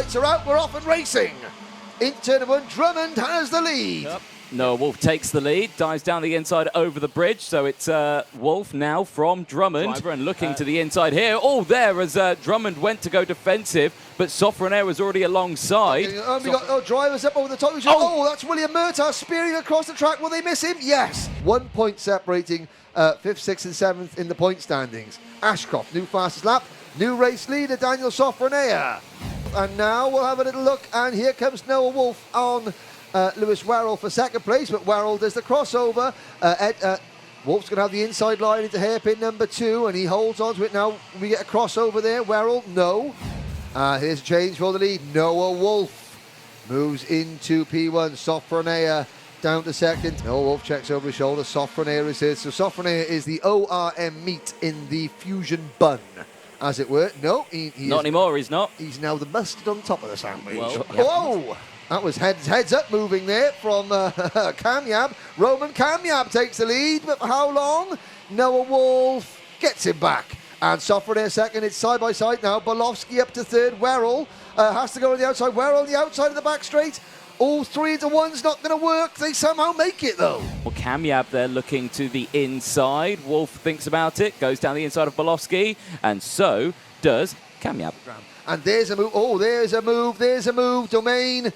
lights are out, we're off and racing. In turn number 1, Drummond has the lead. Yep. Noah Wolf takes the lead, dives down the inside over the bridge, so it's Wolf now from Drummond, and looking to the inside here. Oh, there as Drummond went to go defensive, but Sofronair was already alongside. We got drivers up over the top. Oh, that's William Murtaugh spearing across the track. Will they miss him? Yes. 1 point separating 5th, 6th and 7th in the point standings. Ashcroft, new fastest lap, new race leader, Daniel Sofronair. And now we'll have a little look, and here comes Noah Wolf on Lewis Werrell for second place, but Werrell does the crossover. Wolf's going to have the inside line into hairpin number 2, and he holds on to it now. We get a crossover there. Werrell, no. Here's a change for the lead. Noah Wolf moves into P1. Sofronair down to second. Noah Wolf checks over his shoulder. Sofronair is here. So Sofronair is the ORM meat in the fusion bun, as it were. No, he not anymore, he's not. He's now the mustard on top of the sandwich. Well, whoa! That was heads up moving there from Kamyab. Roman Kamyab takes the lead, but for how long? Noah Wolf gets him back. And Sofronair second. It's side by side now. Bolowski up to third. Werrell has to go on the outside. Werrell on the outside of the back straight. All 3 into 1's not going to work. They somehow make it, though. Well, Kamyab there looking to the inside. Wolf thinks about it, goes down the inside of Bolowski, and so does Kamyab. And there's a move. Oh, there's a move. There's a move. Domain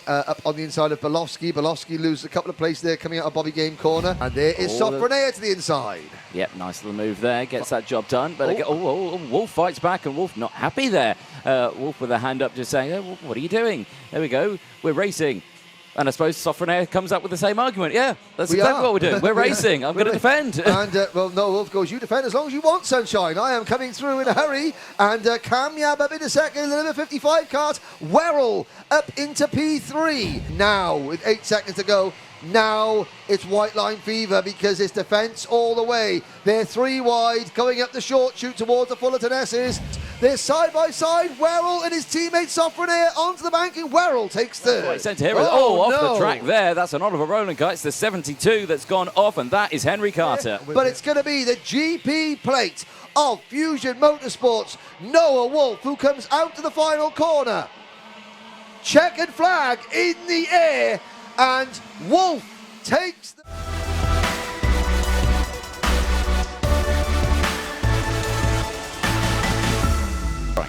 up on the inside of Bolowski. Bolowski loses a couple of places there coming out of Bobby Game corner. And there is Sofronair to the inside. Yep, nice little move there. Gets that job done. But again, Wolf fights back, and Wolf not happy there. Wolf with a hand up just saying, oh, what are you doing? There we go. We're racing. And I suppose Sofronair comes up with the same argument. Yeah, that's exactly what we're doing. We're racing. I'm going to defend. And, well, no, Wolf goes, you defend as long as you want, sunshine. I am coming through in a hurry. And Kamyab up into second, the number 55 cart. Werrell up into P3. Now, with 8 seconds to go, now it's white line fever because it's defence all the way. They're 3 wide, going up the short chute towards the Fullerton S's. They're side by side. Werrell and his teammate Sofronair onto the banking. Werrell takes third. Off the track there. That's an Oliver Rowland car. It's the 72 that's gone off, and that is Henry Carter. But it's going to be the GP plate of Fusion Motorsports. Noah Wolf, who comes out to the final corner. Checkered flag in the air, and Wolf takes the...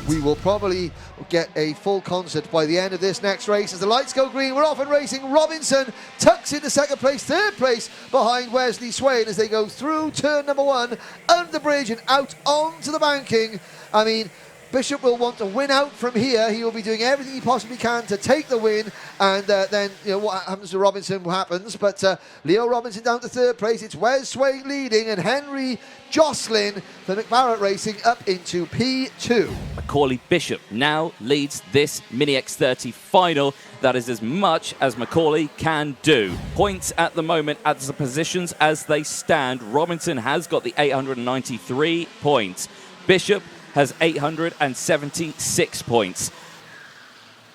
We will probably get a full concert by the end of this next race. As the lights go green, we're off and racing. Robinson tucks into second place, third place behind Wesley Swain as they go through turn number 1, under the bridge and out onto the banking. I mean, Bishop will want to win out from here. He will be doing everything he possibly can to take the win, and then what happens to Robinson happens. But Leo Robinson down to third place. It's Wes Swain leading, and Henry Jocelyn for McBarrett Racing up into P2. Macaulay Bishop now leads this Mini X30 final. That is as much as Macaulay can do. Points at the moment at the positions as they stand. Robinson has got the 893 points. Bishop has 876 points.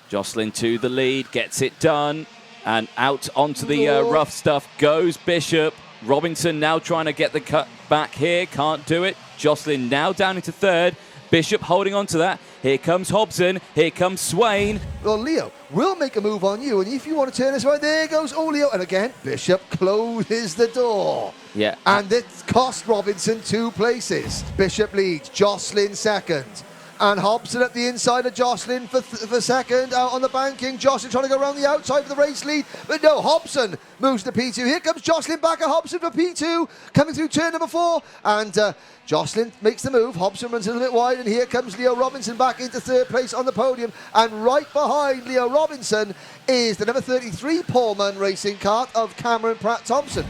Jocelyn to the lead, gets it done, and out onto the rough stuff goes Bishop. Robinson now trying to get the cut back here, can't do it. Jocelyn now down into third. Bishop holding on to that. Here comes Hobson, here comes Swain. Well, Leo, we'll make a move on you, and if you want to turn this way, there goes Leo. And again, Bishop closes the door. Yeah. And it cost Robinson 2 places. Bishop leads, Jocelyn second. And Hobson at the inside of Jocelyn for second. Out on the banking, Jocelyn trying to go around the outside for the race lead. But no, Hobson moves to P2. Here comes Jocelyn back at Hobson for P2. Coming through turn number 4. And Jocelyn makes the move. Hobson runs a little bit wide. And here comes Leo Robinson back into third place on the podium. And right behind Leo Robinson is the number 33 Pullman racing cart of Cameron Pratt Thompson.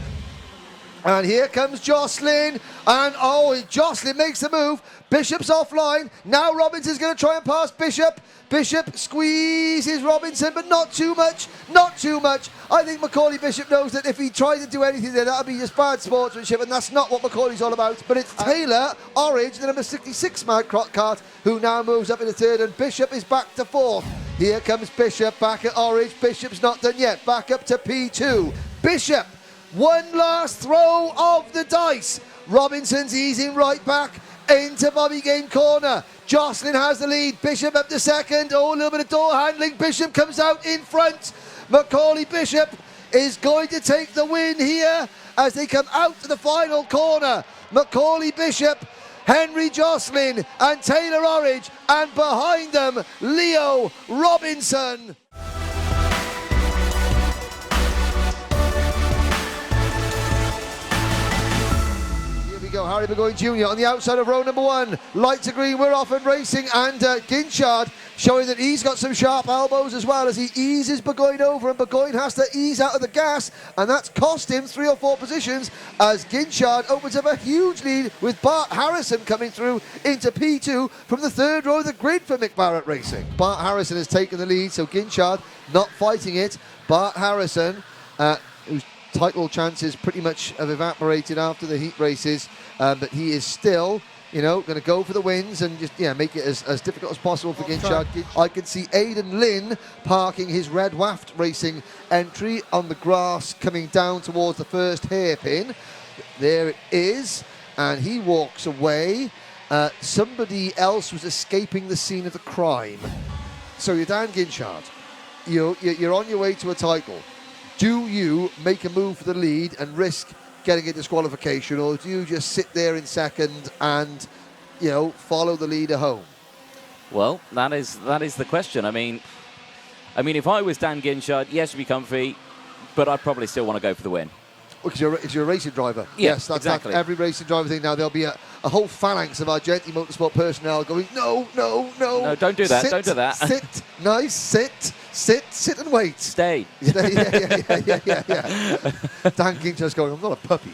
And here comes Jocelyn, and Jocelyn makes the move. Bishop's offline. Now Robinson's going to try and pass Bishop. Bishop squeezes Robinson, but not too much. Not too much. I think Macaulay Bishop knows that if he tries to do anything there, that'll be just bad sportsmanship, and that's not what Macaulay's all about. But it's Taylor Orange, the number 66 Mad Cart, who now moves up into third, and Bishop is back to fourth. Here comes Bishop back at Orange. Bishop's not done yet. Back up to P2. Bishop. One last throw of the dice. Robinson's easing right back, into Bobby Game corner. Jocelyn has the lead. Bishop up to second. Oh, a little bit of door handling. Bishop comes out in front. Macaulay Bishop is going to take the win here as they come out to the final corner. Macaulay Bishop, Henry Jocelyn and Taylor Orridge, and behind them Leo Robinson. Go Harry Burgoyne Jr. on the outside of row number 1. Lights are green, we're off and racing, and Ginchard showing that he's got some sharp elbows as well as he eases Burgoyne over, and Burgoyne has to ease out of the gas, and that's cost him 3 or 4 positions as Ginchard opens up a huge lead with Bart Harrison coming through into P2 from the 3rd row of the grid for Mick Barrett Racing. Bart Harrison has taken the lead, so Ginchard not fighting it. Bart Harrison, who's title chances pretty much have evaporated after the heat races, but he is still, going to go for the wins and just make it as difficult as possible for Ginchard. I can see Aidan Lynn parking his Red Waft Racing entry on the grass coming down towards the first hairpin. There it is, and he walks away. Somebody else was escaping the scene of the crime. So you're Dan Ginchard. You're on your way to a title. Do you make a move for the lead and risk getting a disqualification, or do you just sit there in second and, follow the leader home? Well, that is the question. I mean, if I was Dan Ginchard, yes, be comfy, but I'd probably still want to go for the win. Because you're a racing driver. Yeah, yes, that's exactly. Every racing driver thing now. There'll be a whole phalanx of our Gently Motorsport personnel going, no. No, don't do that. Don't do that. Sit, nice, sit and wait. Stay. Yeah. Dan Ginchard's going, I'm not a puppy.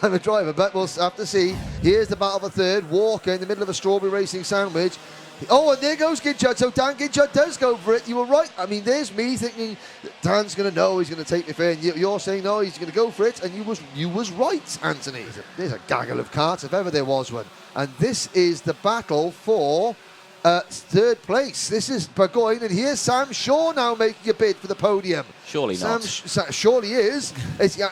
I'm a driver, but we'll have to see. Here's the battle for 3rd. Walker in the middle of a strawberry racing sandwich. Oh, and there goes Ginchard. So Dan Ginchard does go for it. You were right. I mean, there's me thinking Dan's going to know he's going to take me fair, and you're saying no, he's going to go for it, and you was right, Anthony. There's a gaggle of karts if ever there was one, and this is the battle for 3rd place. This is Burgoyne, and here's Sam Shaw now making a bid for the podium. Surely not. Surely is.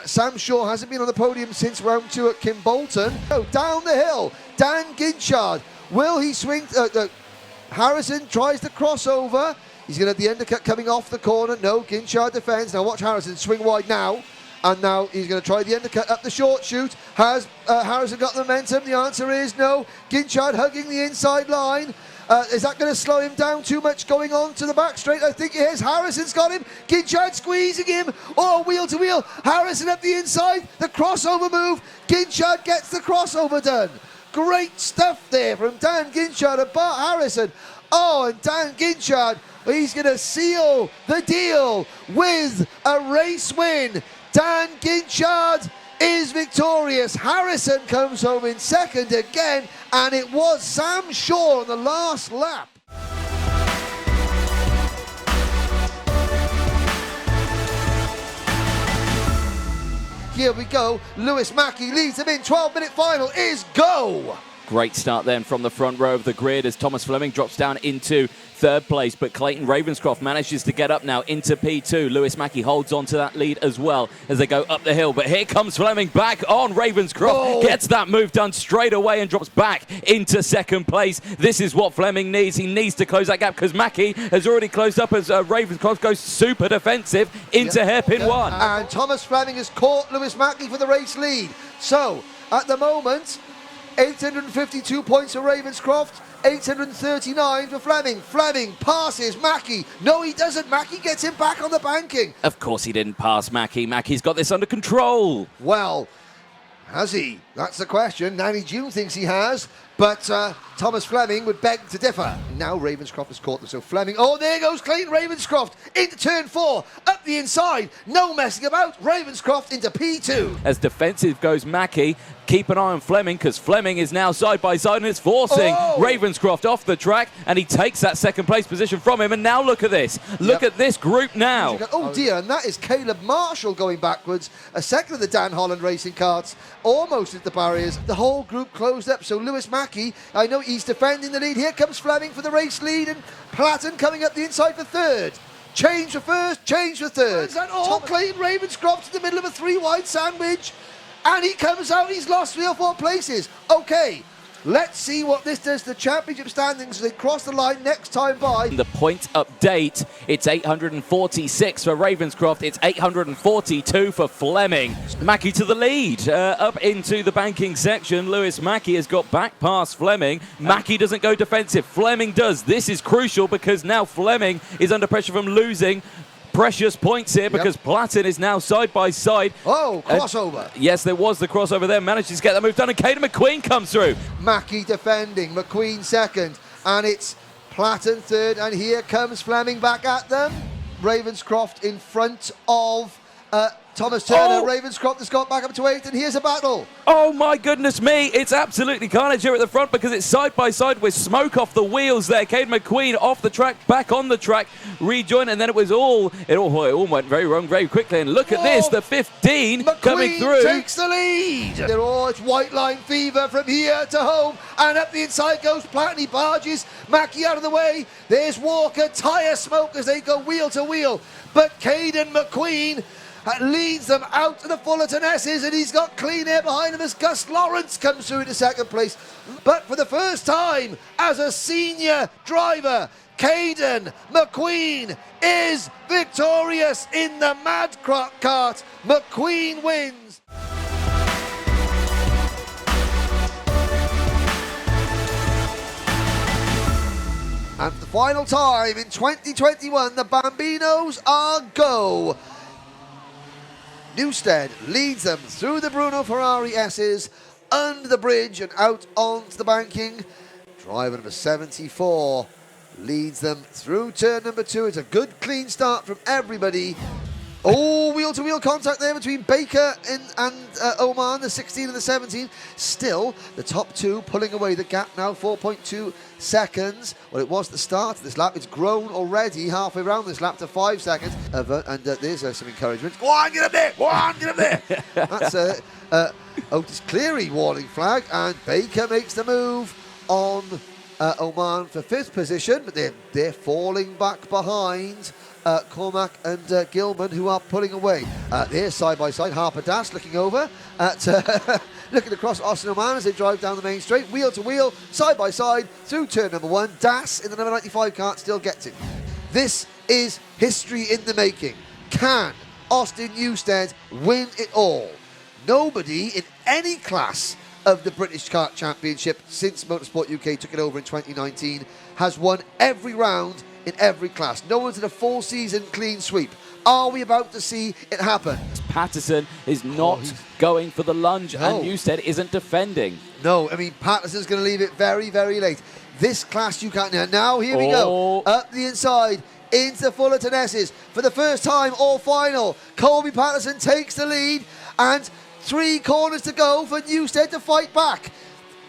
Sam Shaw hasn't been on the podium since round 2 at Kim Bolton. Oh, down the hill, Dan Ginchard. Will he swing? Harrison tries the crossover. He's going to have the undercut coming off the corner. No, Ginchard defends. Now watch Harrison swing wide now. And now he's going to try the undercut up the short chute. Has Harrison got the momentum? The answer is no. Ginchard hugging the inside line. Is that going to slow him down too much going on to the back straight? I think it is. Harrison's got him. Ginchard squeezing him. Oh, wheel to wheel. Harrison up the inside. The crossover move. Ginchard gets the crossover done. Great stuff there from Dan Ginchard and Bart Harrison. Oh, and Dan Ginchard, he's going to seal the deal with a race win. Dan Ginchard is victorious. Harrison comes home in 2nd again, and it was Sam Shaw on the last lap. Here we go. Lewis Mackey leads him in. 12-minute final is go. Great start then from the front row of the grid as Thomas Fleming drops down into 3rd place, but Clayton Ravenscroft manages to get up now into P2. Lewis Mackey holds on to that lead as well as they go up the hill, but here comes Fleming back on Ravenscroft, gets that move done straight away and drops back into 2nd place. This is what Fleming needs. He needs to close that gap because Mackey has already closed up as Ravenscroft goes super defensive into hairpin 1. And Thomas Fleming has caught Lewis Mackey for the race lead. So, at the moment, 852 points for Ravenscroft, 839 for Fleming. Fleming passes Mackey. No, he doesn't. Mackey gets him back on the banking. Of course he didn't pass Mackey. Mackey's got this under control. Well, has he? That's the question. Nanny June thinks he has, but Thomas Fleming would beg to differ. Now Ravenscroft has caught them, so Fleming... Oh, there goes Clayton Ravenscroft into turn 4, up the inside. No messing about. Ravenscroft into P2. As defensive goes Mackey. Keep an eye on Fleming because Fleming is now side by side and it's forcing Ravenscroft off the track, and he takes that 2nd place position from him. And now look at this. Look at this group now. Oh dear, and that is Caleb Marshall going backwards. A 2nd of the Dan Holland racing karts, almost at the barriers. The whole group closed up. So Lewis Mackey, I know he's defending the lead. Here comes Fleming for the race lead, and Platten coming up the inside for 3rd. Change for 1st, change for 3rd. Is that all? Clayton Ravenscroft in the middle of a 3-wide sandwich. And he comes out, he's lost 3 or 4 places. Okay, Let's see what this does to the championship standings as they cross the line next time by. The point update, it's 846 for Ravenscroft, it's 842 for Fleming. Mackey to the lead, up into the banking section. Lewis Mackey has got back past Fleming. Mackey doesn't go defensive, Fleming does. This is crucial because now Fleming is under pressure from losing precious points here because Platten is now side by side. Oh, crossover. Yes, there was the crossover there. Managed to get that move done, and Caden McQueen comes through. Mackey defending, McQueen second, and it's Platten third, and here comes Fleming back at them. Ravenscroft in front of Thomas Turner. Ravenscroft has got back up to 8th, and here's a battle. Oh my goodness me, it's absolutely carnage here at the front because it's side by side with smoke off the wheels there. Caden McQueen off the track, back on the track, rejoin, and then it all went very wrong very quickly. And look at this, the 15 McQueen coming through. takes the lead. They're all, it's white line fever from here to home, and up the inside goes Platten. He barges Mackey out of the way. There's Walker, tyre smoke as they go wheel to wheel, but Caden McQueen leads them out to the Fullerton S's, and he's got clean air behind him as Gus Lawrence comes through into second place. But for the first time as a senior driver, Caden McQueen is victorious in the Mad Kart. McQueen wins. And for the final time in 2021, the Bambinos are go. Newstead leads them through the Bruno Ferrari S's, under the bridge and out onto the banking. Driver number 74 leads them through turn number 2. It's a good clean start from everybody. Oh, wheel-to-wheel contact there between Baker and Oman, the 16 and the 17. Still, the top two pulling away the gap now, 4.2 seconds. Well, it was the start of this lap. It's grown already halfway around this lap to 5 seconds. And there's some encouragement. Go on, get up there! Go on, get up there! That's Otis Cleary warning flag, and Baker makes the move on Oman for 5th position, but they're falling back behind Cormac and Gilman, who are pulling away. They're side by side. Harper Das looking over at looking across Austin Oman as they drive down the main straight, wheel to wheel, side by side through turn number 1. Das in the number 95 kart still gets it. This is history in the making. Can Austin Newstead win it all? Nobody in any class of the British Kart Championship since Motorsport UK took it over in 2019 has won every round in every class. No one's in a full season clean sweep. Are we about to see it happen? Patterson is not going for the lunge, and Newstead isn't defending. No, I mean, Patterson's going to leave it very, very late. This class you can't. Now here we go. Up the inside, into the Fullerton S's. For the first time, all final. Colby Patterson takes the lead, and 3 corners to go for Newstead to fight back.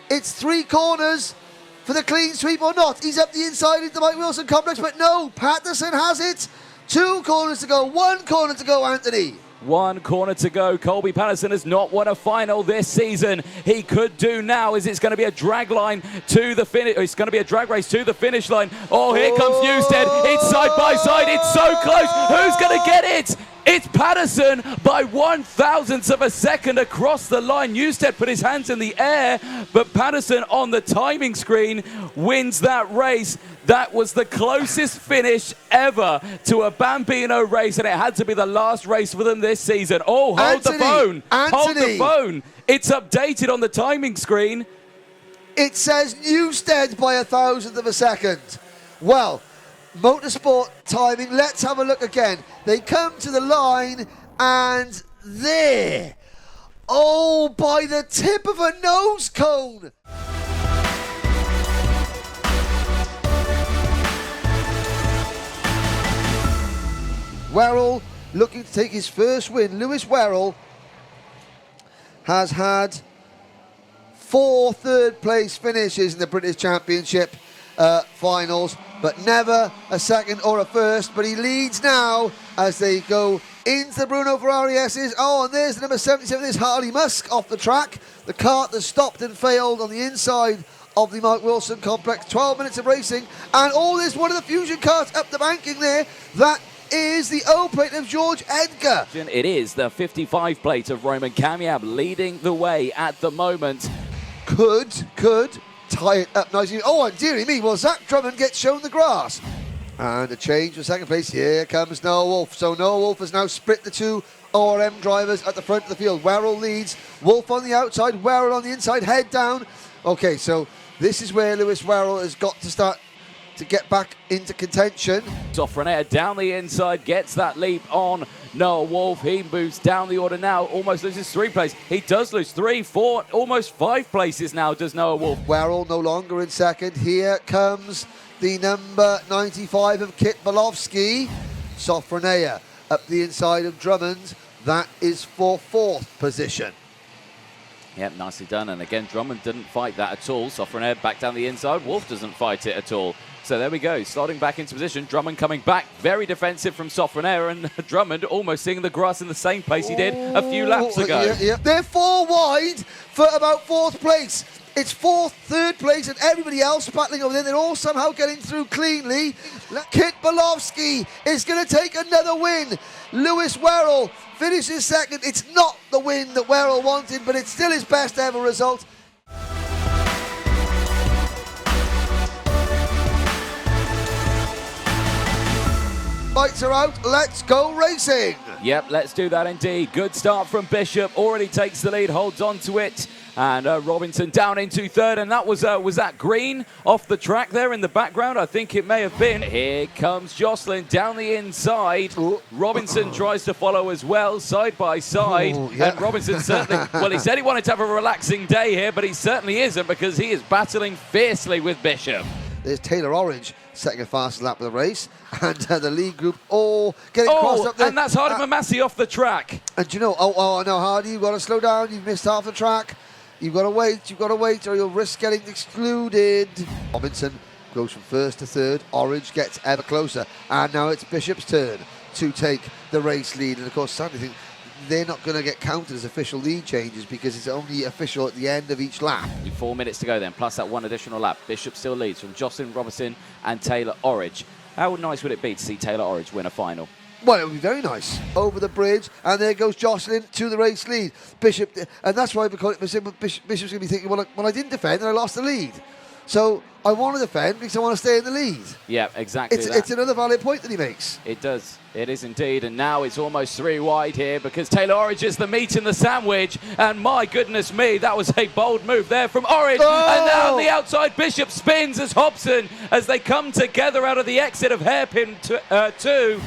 It's 3 corners for the clean sweep or not. He's up the inside into the Mike Wilson complex, but no, Patterson has it. 2 corners to go, 1 corner to go, Anthony. 1 corner to go. Colby Patterson has not won a final this season. He could do now, as it's going to be a drag line to the finish. It's going to be a drag race to the finish line. Oh, here comes Newstead. It's side by side. It's so close. Who's going to get it? It's Patterson by 1/1000th of a second across the line. Newstead put his hands in the air, but Patterson on the timing screen wins that race. That was the closest finish ever to a Bambino race, and it had to be the last race for them this season. Oh, hold the phone. Hold the phone. It's updated on the timing screen. It says Newstead by 1/1000th of a second. Well, Motorsport timing, let's have a look again. They come to the line, and there. Oh, by the tip of a nose cone. Werrell looking to take his first win. Lewis Werrell has had 4 third-place finishes in the British Championship finals, but never a second or a first. But he leads now as they go into the Bruno Ferrari S's. Oh, and there's the number 77. There's Harley Musk off the track. The kart that stopped and failed on the inside of the Mike Wilson complex. 12 minutes of racing, and all this one of the Fusion karts up the banking there. That is the O plate of George Edgar. It is the 55 plate of Roman Kamiab leading the way at the moment. could tie it up nicely. Oh, and dearie me, well, Zach Drummond gets shown the grass. And a change for second place. Here comes Noah Wolf. So Noah Wolf has now split the two ORM drivers at the front of the field. Werrell leads, Wolf on the outside, Werrell on the inside, head down. Okay, so this is where Lewis Werrell has got to start to get back into contention. Sofronair down the inside, gets that leap on Noah Wolf. He moves down the order now, almost loses 3 places. He does lose 3, 4, almost 5 places now, does Noah Wolf. Werrell no longer in second. Here comes the number 95 of Kit Bolowski. Sofronair up the inside of Drummond. That is for 4th position. Yep, nicely done. And again, Drummond didn't fight that at all. Sofronair back down the inside. Wolf doesn't fight it at all. So there we go, sliding back into position. Drummond coming back, very defensive from Sofronair, and Drummond almost seeing the grass in the same place he did a few laps ago. Yeah. They're 4 wide for about 4th place. It's 4th, 3rd place, and everybody else battling over there. They're all somehow getting through cleanly. Kit Bolowski is going to take another win. Lewis Werrell finishes second. It's not the win that Werrell wanted, but it's still his best ever result. Lights are out, let's go racing. Yep, let's do that indeed. Good start from Bishop, already takes the lead, holds on to it. And Robinson down into 3rd, and that was that green off the track there in the background? I think it may have been. Here comes Jocelyn down the inside. Ooh. Robinson tries to follow as well, side by side. Ooh, yeah. And Robinson certainly, well, he said he wanted to have a relaxing day here, but he certainly isn't, because he is battling fiercely with Bishop. There's Taylor Orange, second fastest lap of the race, and the lead group all getting crossed up there. And that's Hardy Mamassi off the track. And you know, oh no, Hardy, you've got to slow down, you've missed half the track. You've got to wait, or you'll risk getting excluded. Robinson goes from 1st to 3rd. Orange gets ever closer. And now it's Bishop's turn to take the race lead. And of course, sadly, think they're not going to get counted as official lead changes because it's only official at the end of each lap. 4 minutes to go then, plus that 1 additional lap. Bishop still leads from Jocelyn Robinson and Taylor Orange. How nice would it be to see Taylor Orange win a final? Well, it would be very nice. Over the bridge, and there goes Jocelyn to the race lead. Bishop, and that's why Bishop's going to be thinking, well, I didn't defend and I lost the lead. So I want to defend because I want to stay in the lead. Yeah, exactly. It's another valid point that he makes. It does. It is indeed. And now it's almost 3 wide here because Taylor Orange is the meat in the sandwich. And my goodness me, that was a bold move there from Orange. Oh! And now on the outside, Bishop spins as Hobson as they come together out of the exit of hairpin 2.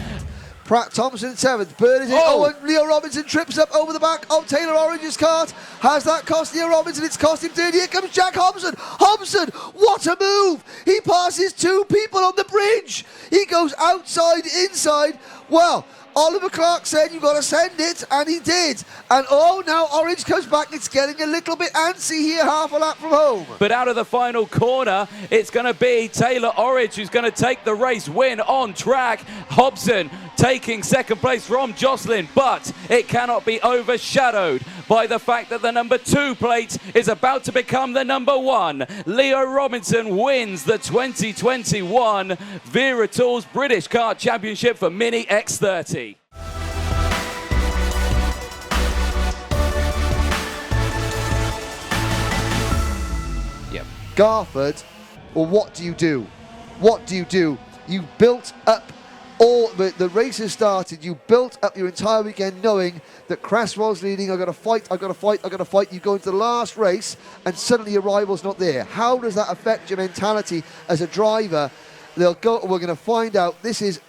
Pratt Thompson 7th, Bird is in. Oh, and Leo Robinson trips up over the back of Taylor Orange's cart. Has that cost Leo Robinson? It's cost him 3rd. Here comes Jack Hobson. Hobson, what a move! He passes 2 people on the bridge. He goes outside, inside. Well, Oliver Clark said you've got to send it, and he did. And now Orange comes back. It's getting a little bit antsy here, half a lap from home. But out of the final corner, it's going to be Taylor Orange who's going to take the race win on track. Hobson taking 2nd place from Jocelyn, but it cannot be overshadowed by the fact that the number 2 plate is about to become the number 1. Leo Robinson wins the 2021 Vera Tools British Kart Championship for Mini X30. Yep. Garford, well, what do you do? What do you do? You built up all the race has started. You built up your entire weekend knowing that Cresswell's leading. I've got to fight. You go into the last race and suddenly your rival's not there. How does that affect your mentality as a driver? We're going to find out. This is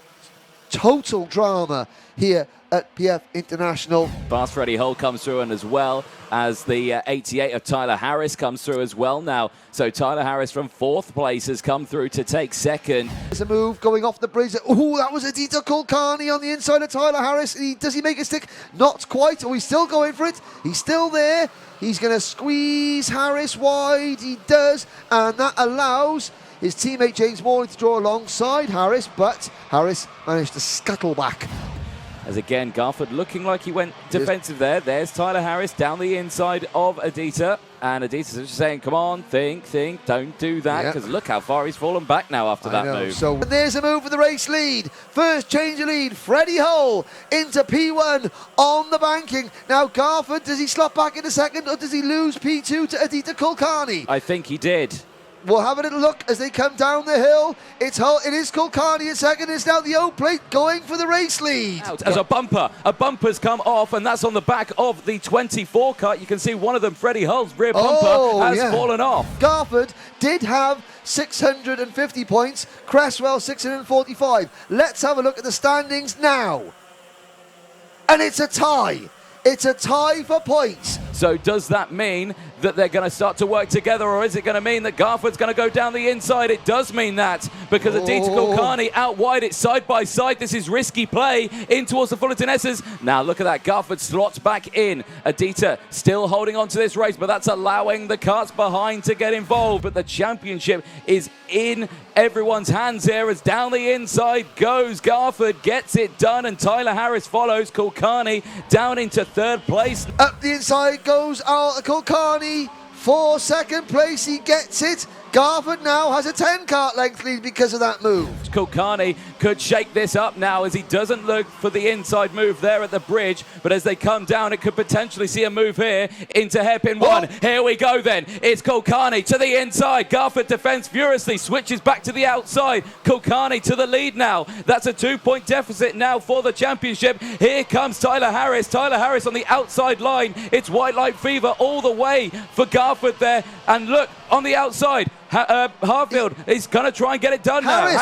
total drama here at PF International. Fast Freddie Hull comes through, and as well as the 88 of Tyler Harris comes through as well now. So Tyler Harris from 4th place has come through to take 2nd. There's a move going off the bridge. Oh, that was Aditya Kulkarni on the inside of Tyler Harris. Does he make a stick? Not quite. Oh, he's still going for it. He's still there. He's going to squeeze Harris wide. He does, and that allows his teammate James Morley to draw alongside Harris, but Harris managed to scuttle back. As again, Garford looking like he went defensive there. There's Tyler Harris down the inside of Adita. And Adita's just saying, come on, think, don't do that. Because look how far he's fallen back now after that move. So there's a move for the race lead. First change of lead, Freddie Hull into P1 on the banking. Now Garford, does he slot back into second or does he lose P2 to Adita Kulkarni? I think he did. We'll have a little look as they come down the hill. It is Kulkarni in second. It's now the O plate going for the race lead. As a bumper's come off, and that's on the back of the 24 Kart. You can see one of them, Freddie Hull's rear bumper, has fallen off. Garford did have 650 points, Cresswell 645. Let's have a look at the standings now. And it's a tie. It's a tie for points. So does that mean that they're going to start to work together, or is it going to mean that Garford's going to go down the inside? It does mean that, because Adita Kulkarni out wide, it's side by side. This is risky play in towards the Fullerton S's. Now look at that, Garford slots back in. Adita still holding on to this race, but that's allowing the karts behind to get involved. But the championship is in everyone's hands here as down the inside goes Garford, gets it done, and Tyler Harris follows Kulkarni down into third place. Up the inside goes Kulkarni for second place. He gets it. Garford now has a 10 kart length lead because of that move. Kulkarni could shake this up now as he doesn't look for the inside move there at the bridge, but as they come down, it could potentially see a move here into hairpin one. Here we go then. It's Kulkarni to the inside. Garford defends furiously, switches back to the outside. Kulkarni to the lead now. That's a 2-point deficit now for the championship. Here comes Tyler Harris. Tyler Harris on the outside line. It's white light fever all the way for Garford there. And look, on the outside, Harfield is going to try and get it done now. Tyler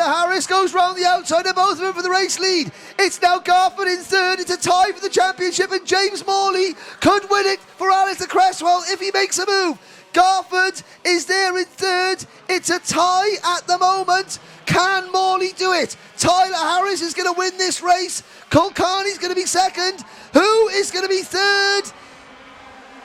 Harris goes round the outside of both of them for the race lead. It's now Garford in third. It's a tie for the championship, and James Morley could win it for Alistair Cresswell if he makes a move. Garford is there in third. It's a tie at the moment. Can Morley do it? Tyler Harris is going to win this race. Kulkarni's going to be second. Who is going to be third?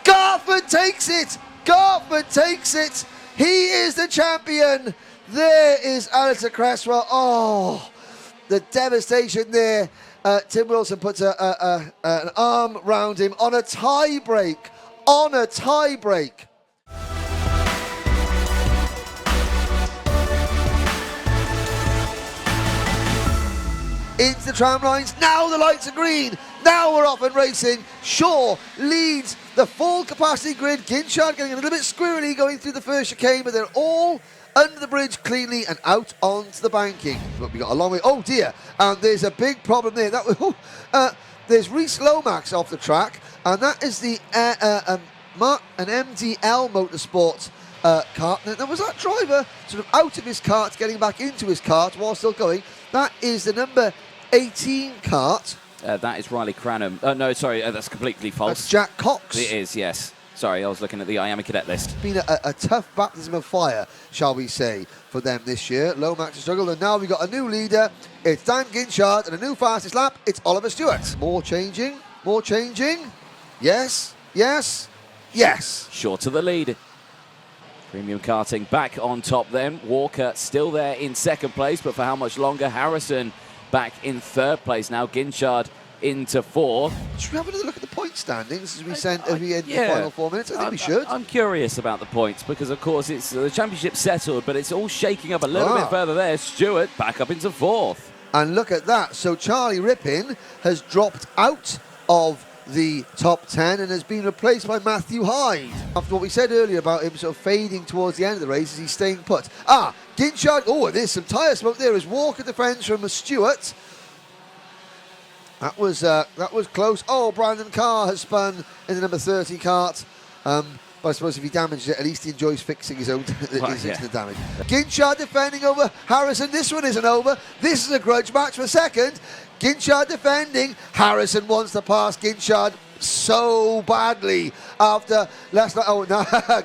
Garford takes it. Garford takes it. He is the champion. There is Alistair Cresswell. Oh, the devastation there. Tim Wilson puts an arm round him on a tie break. On a tie break. Into the tram lines. Now the lights are green. Now we're off and racing. Shaw leads the full capacity grid. Ginchard getting a little bit squirrely going through the first chicane, but they're all under the bridge cleanly and out onto the banking. But we got a long way. Oh dear, and there's a big problem there. That was, there's Reese Lomax off the track, and that is the an MDL Motorsport kart. Now was that driver sort of out of his kart, getting back into his kart while still going? That is the number 18 kart. That is Riley Cranham. No, sorry, that's completely false. That's Jack Cox. It is, yes. Sorry, I was looking at the IAME Cadet list. It's been a tough baptism of fire, shall we say, for them this year. Lomax has struggled, and now we've got a new leader. It's Dan Ginchard, and a new fastest lap. It's Oliver Stewart. More changing. Yes. Short of the lead. Premium karting back on top then. Walker still there in second place, but for how much longer? Harrison back in third place now. Ginchard into fourth. Should we have another look at the point standings as we end the final 4 minutes? I think we should. I'm curious about the points because, of course, it's the championship settled, but it's all shaking up a little bit further there. Stewart back up into fourth. And look at that. So Charlie Rippin has dropped out of the top 10 and has been replaced by Matthew Hyde. After what we said earlier about him sort of fading towards the end of the race, is he staying put? Ginchard, there's some tyre smoke there as Walker defends from Stewart. That was close. Brandon Carr has spun in the number 30 kart. But I suppose if he damaged it, at least he enjoys fixing his own the damage. Ginchard defending over Harrison. This one isn't over. This is a grudge match for second. Ginchard defending. Harrison wants to pass Ginchard so badly after last night.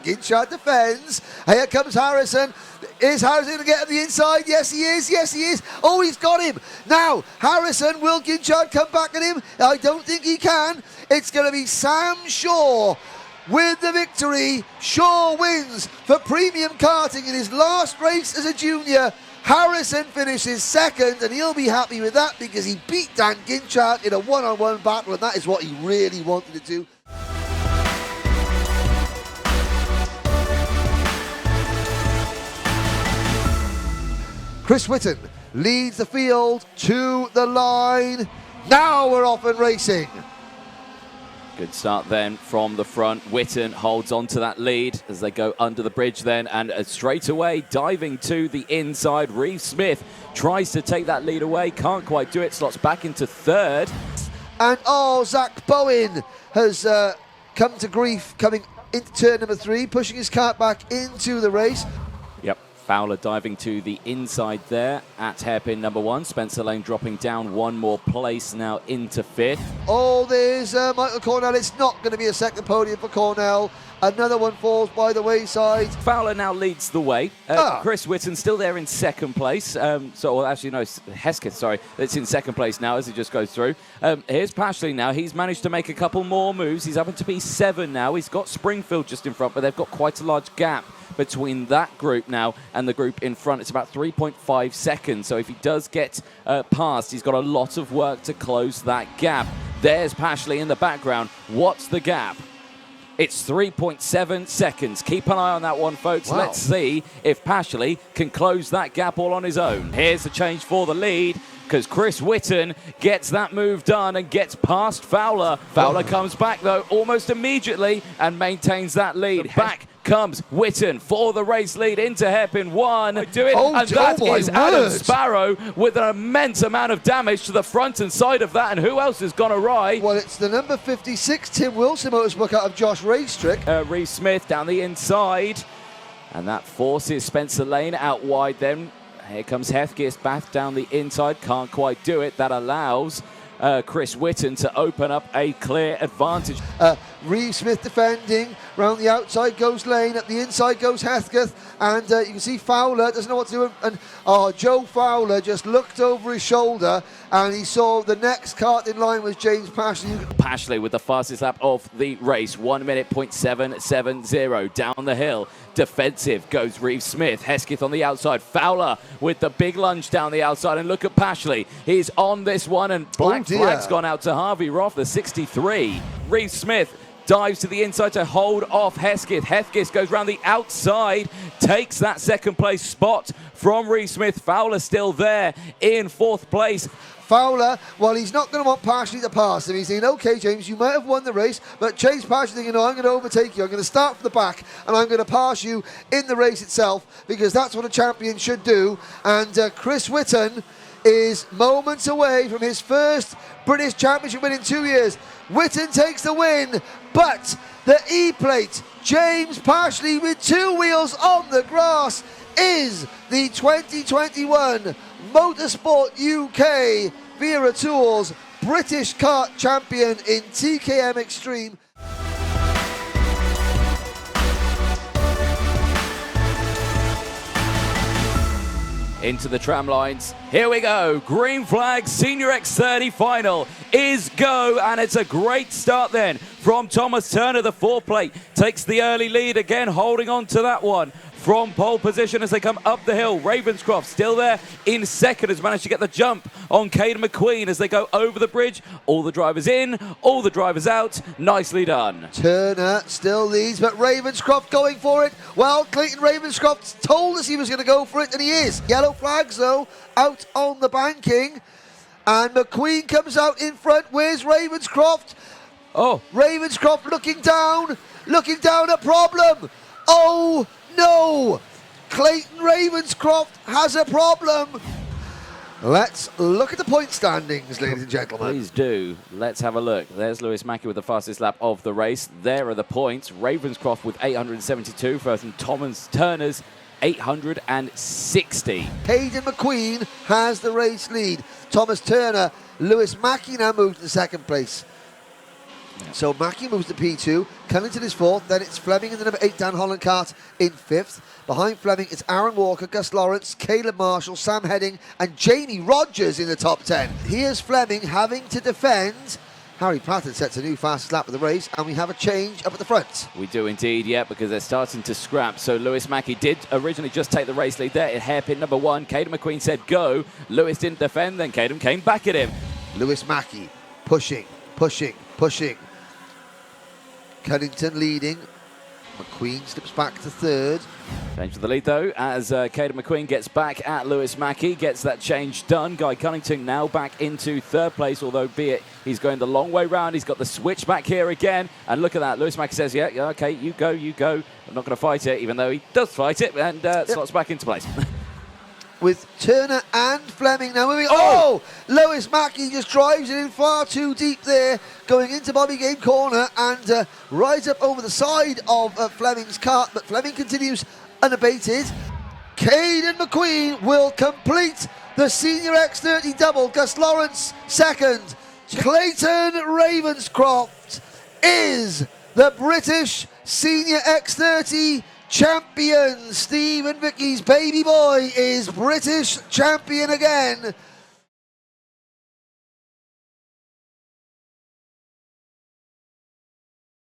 Ginchard defends. Here comes Harrison. Is Harrison going to get on the inside? Yes, he is. Oh, he's got him. Now, Harrison, will Ginchard come back at him? I don't think he can. It's going to be Sam Shaw with the victory. Shaw wins for premium karting in his last race as a junior. Harrison finishes second, and he'll be happy with that because he beat Dan Ginchard in a one-on-one battle, and that is what he really wanted to do. Chris Whitten leads the field to the line. Now we're off and racing. Good start then from the front. Whitten holds on to that lead as they go under the bridge then, and straight away diving to the inside. Reeve Smith tries to take that lead away, can't quite do it, slots back into third. And Zach Bowen has come to grief coming into turn number 3, pushing his kart back into the race. Yep. Fowler diving to the inside there at hairpin number 1. Spencer Lane dropping down one more place now into 5th. Oh, there's Michael Cornell. It's not going to be a second podium for Cornell. Another one falls by the wayside. Fowler now leads the way. Chris Whitten still there in second place. Hesketh, sorry. It's in second place now as he just goes through. Here's Pashley now. He's managed to make a couple more moves. He's up to P7 now. He's got Springfield just in front, but they've got quite a large gap between that group now and the group in front. It's about 3.5 seconds. So if he does get past, he's got a lot of work to close that gap. There's Pashley in the background. What's the gap? It's 3.7 seconds. Keep an eye on that one, folks. Wow. Let's see if Pashley can close that gap all on his own. Here's the change for the lead, because Chris Whitten gets that move done and gets past Fowler. Fowler comes back, though, almost immediately and maintains that lead. Back comes Whitten for the race lead into hairpin 1. That is Adam Sparrow with an immense amount of damage to the front and side of that. And who else has gone awry? Well, it's the number 56 Tim Wilson motorsport out of Josh Raystrick. Reeve Smith down the inside. And that forces Spencer Lane out wide then. Here comes Hesketh back down the inside. Can't quite do it. That allows Chris Whitten to open up a clear advantage. Reeve Smith defending. Round the outside goes Lane. At the inside goes Hesketh. And you can see Fowler doesn't know what to do. And Joe Fowler just looked over his shoulder and he saw the next kart in line was James Pashley. Pashley with the fastest lap of the race. 1 minute .770 down the hill. Defensive goes Reeve Smith. Hesketh on the outside. Fowler with the big lunge down the outside. And look at Pashley. He's on this one. And black flag's gone out to Harvey Roth, the 63. Reeve Smith dives to the inside to hold off Hesketh. Hesketh goes round the outside, takes that second place spot from Reeve Smith. Fowler still there in 4th place. Fowler, well, he's not going to want Pashley to pass him. He's saying, okay, James, you might have won the race, but Chase Pashley thinking, no, I'm going to overtake you. I'm going to start from the back, and I'm going to pass you in the race itself, because that's what a champion should do. And Chris Whitten is moments away from his first British Championship win in 2 years. Whitten takes the win, but the E-plate, James Pashley with 2 wheels on the grass, is the 2021 Motorsport UK Wera Tools British Kart Champion in TKM Extreme. Into the tram lines. Here we go. Green flag Senior X30 Final is go, and it's a great start then from Thomas Turner. The 4 plate takes the early lead again, holding on to that one from pole position as they come up the hill. Ravenscroft still there in second, has managed to get the jump on Caden McQueen as they go over the bridge. All the drivers in, all the drivers out. Nicely done. Turner still leads, but Ravenscroft going for it. Well, Clayton Ravenscroft told us he was going to go for it, and he is. Yellow flags, though, out on the banking. And McQueen comes out in front. Where's Ravenscroft? Oh. Ravenscroft looking down a problem. Oh, no. Clayton Ravenscroft has a problem. Let's look at the point standings, ladies and gentlemen. Please do. Let's have a look. There's Lewis Mackey with the fastest lap of the race. There are the points. Ravenscroft with 872 first, and Thomas Turner's 860. Hayden McQueen has the race lead. Thomas Turner, Lewis Mackey now moves to second place. So Mackey moves to P2, Cunnington is 4th, then it's Fleming in the number 8 Dan Holland kart in 5th. Behind Fleming, it's Aaron Walker, Gus Lawrence, Caleb Marshall, Sam Heading, and Jamie Rogers in the top 10. Here's Fleming having to defend Harry Patton sets a new fastest lap of the race, and we have a change up at the front. We do indeed, yeah, because they're starting to scrap. So Lewis Mackey did originally just take the race lead there at hairpin number 1. Caden McQueen said go. Lewis didn't defend, then Caden came back at him. Lewis Mackey pushing. Cunnington leading. McQueen slips back to third. Change for the lead though, as Caden McQueen gets back at Lewis Mackey, gets that change done. Guy Cunnington now back into third place, although be it he's going the long way round. He's got the switch back here again, and look at that. Lewis Mackey says, yeah, okay, you go. I'm not going to fight it, even though he does fight it, and slots back into place. With Turner and Fleming now moving. Oh! Lewis Mackey just drives it in far too deep there, going into Bobby Game corner and rides up over the side of Fleming's kart, but Fleming continues unabated. Caden McQueen will complete the senior X30 double. Gus Lawrence second. Clayton Ravenscroft is the British senior X30 champion. Steve and Vicky's baby boy is British champion again.